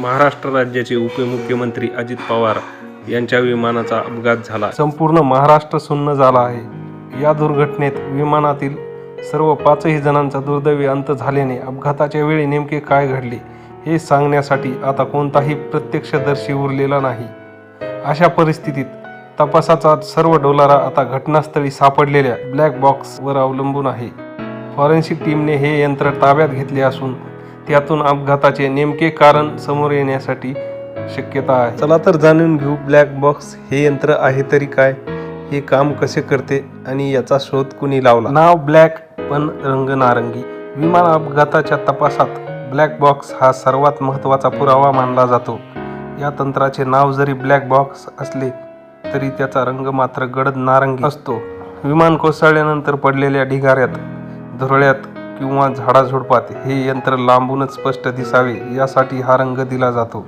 महाराष्ट्र राज्याचे उपमुख्यमंत्री अजित पवार यांच्या विमानाचा अपघात झाला। संपूर्ण महाराष्ट्र सुन्न झाला आहे। या दुर्घटनेत विमानातील सर्व 5ही जणांचा दुर्दैवी अंत झाल्याने अपघाताच्या वेळी नेमके काय घडले हे सांगण्यासाठी आता कोणताही प्रत्यक्षदर्शी उरलेला नाही। अशा परिस्थितीत तपासाचा सर्व डोलारा आता घटनास्थळी सापडलेल्या ब्लॅक बॉक्सवर अवलंबून आहे। फॉरेन्सिक टीमने हे यंत्र ताब्यात घेतले असून त्यातून अपघाताचे नेमके कारण समोर येण्यासाठी शक्यता आहे। चला तर जाणून घेऊ ब्लॅक बॉक्स हे यंत्र आहे तरी काय, हे काम कसे करते आणि याचा शोध कुणी लावला। नाव ब्लॅक पण रंग नारंगी। विमान अपघाताच्या तपासात ब्लॅक बॉक्स हा सर्वात महत्त्वाचा पुरावा मानला जातो। या तंत्राचे नाव जरी ब्लॅक बॉक्स असले तरी त्याचा रंग मात्र गडद नारंगी असतो। विमान कोसळल्यानंतर पडलेल्या ढिगाऱ्यात, धुरळ्यात किंवा झाडाझुडपात हे यंत्र लांबूनच स्पष्ट दिसावे यासाठी हा रंग दिला जातो।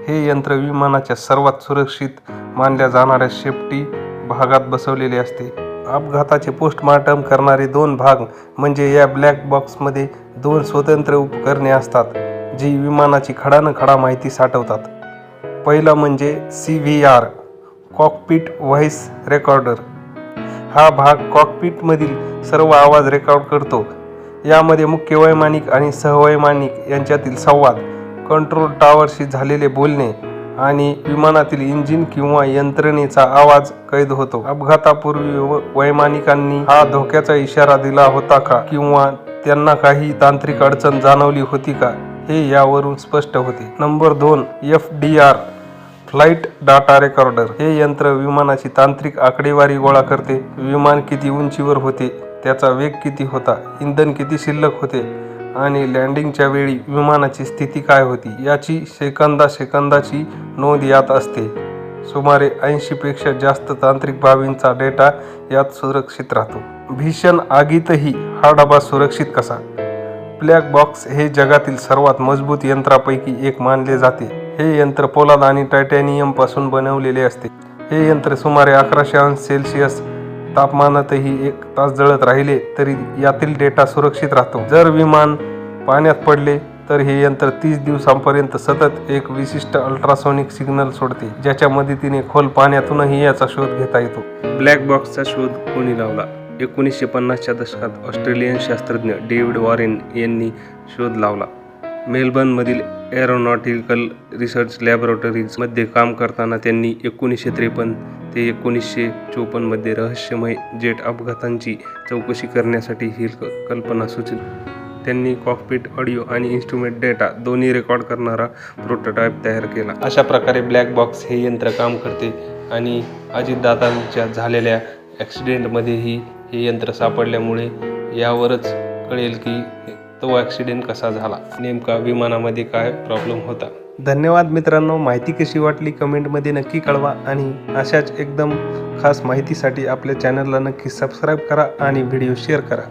हे यंत्र विमानाच्या सर्वात सुरक्षित मानल्या जाणाऱ्या सेफ्टी भागात बसवलेले असते। अपघाताचे पोस्टमॉर्टम करणारे 2 भाग म्हणजे या ब्लॅक बॉक्समध्ये 2 स्वतंत्र उपकरणे असतात जी विमानाची खडानखडा माहिती साठवतात। पहिला म्हणजे CVR कॉकपिट व्हॉइस रेकॉर्डर। हा भाग कॉकपिटमधील सर्व आवाज रेकॉर्ड करतो। यामध्ये मुख्य वैमानिक आणि सहवैमानिक यांच्यातील संवाद, कंट्रोल टॉवरशी झालेले बोलणे आणि विमानातील इंजिन किंवा यंत्रणेचा आवाज कैद होतो। अपघातापूर्वी वैमानिकांनी हा धोक्याचा इशारा दिला होता का किंवा त्यांना काही तांत्रिक अडचण जाणवली होती का हे यावरून स्पष्ट होते। Number 2 FDR flight data recorder. हे यंत्र विमानाची तांत्रिक आकडेवारी गोळा करते। विमान किती उंचीवर होते, त्याचा वेग किती होता, इंधन किती शिल्लक होते आणि लँडिंगच्या वेळी विमानाची स्थिती काय होती याची सेकंदाची नोंद यात असते। सुमारे 80 पेक्षा जास्त तांत्रिक बाबींचा डेटा यात सुरक्षित राहतो। भीषण आगीतही हा डबा सुरक्षित कसा? ब्लॅक बॉक्स हे जगातील सर्वात मजबूत यंत्रापैकी एक मानले जाते। हे यंत्र पोलाद आणि टायटॅनियम पासून बनवलेले असते। हे यंत्र सुमारे 1100 अंश सेल्सिअस तापमानातही 1 तास जळत राहिले तरी यातील डेटा सुरक्षित राहतो। जर विमान पाण्यात पडले तर हे यंत्र 30 दिवसांपर्यंत सतत एक विशिष्ट अल्ट्रासोनिक सिग्नल सोडते, ज्याच्या मदतीने खोल पाण्यातूनही याचा शोध घेता येतो। ब्लॅक बॉक्सचा शोध कोणी लावला? 1950च्या दशकात ऑस्ट्रेलियन शास्त्रज्ञ डेव्हिड वॉरेन यांनी शोध लावला। मेलबर्नमधील एरोनॉटिकल रिसर्च लॅबोरेटरीज मध्ये काम करताना त्यांनी 1953 ते 1954 मध्ये रहस्यमय जेट अपघातांची चौकशी करण्यासाठी ही कल्पना सुचली। त्यांनी कॉकपिट ऑडिओ आणि इन्स्ट्रुमेंट डेटा दोन्ही रेकॉर्ड करणारा प्रोटोटाइप तयार केला। अशा प्रकारे ब्लॅक बॉक्स हे यंत्र काम करते आणि अजितदादांच्या झालेल्या ॲक्सिडेंटमध्येही हे यंत्र सापडल्यामुळे यावरच कळेल की तो ॲक्सिडेंट कसा झाला, नेमका विमानामध्ये काय प्रॉब्लेम होता। धन्यवाद मित्रांनो, माहिती कशी वाटली कमेंटमध्ये नक्की कळवा आणि अशाच एकदम खास माहितीसाठी आपल्या चॅनलला नक्की सबस्क्राईब करा आणि व्हिडिओ शेअर करा।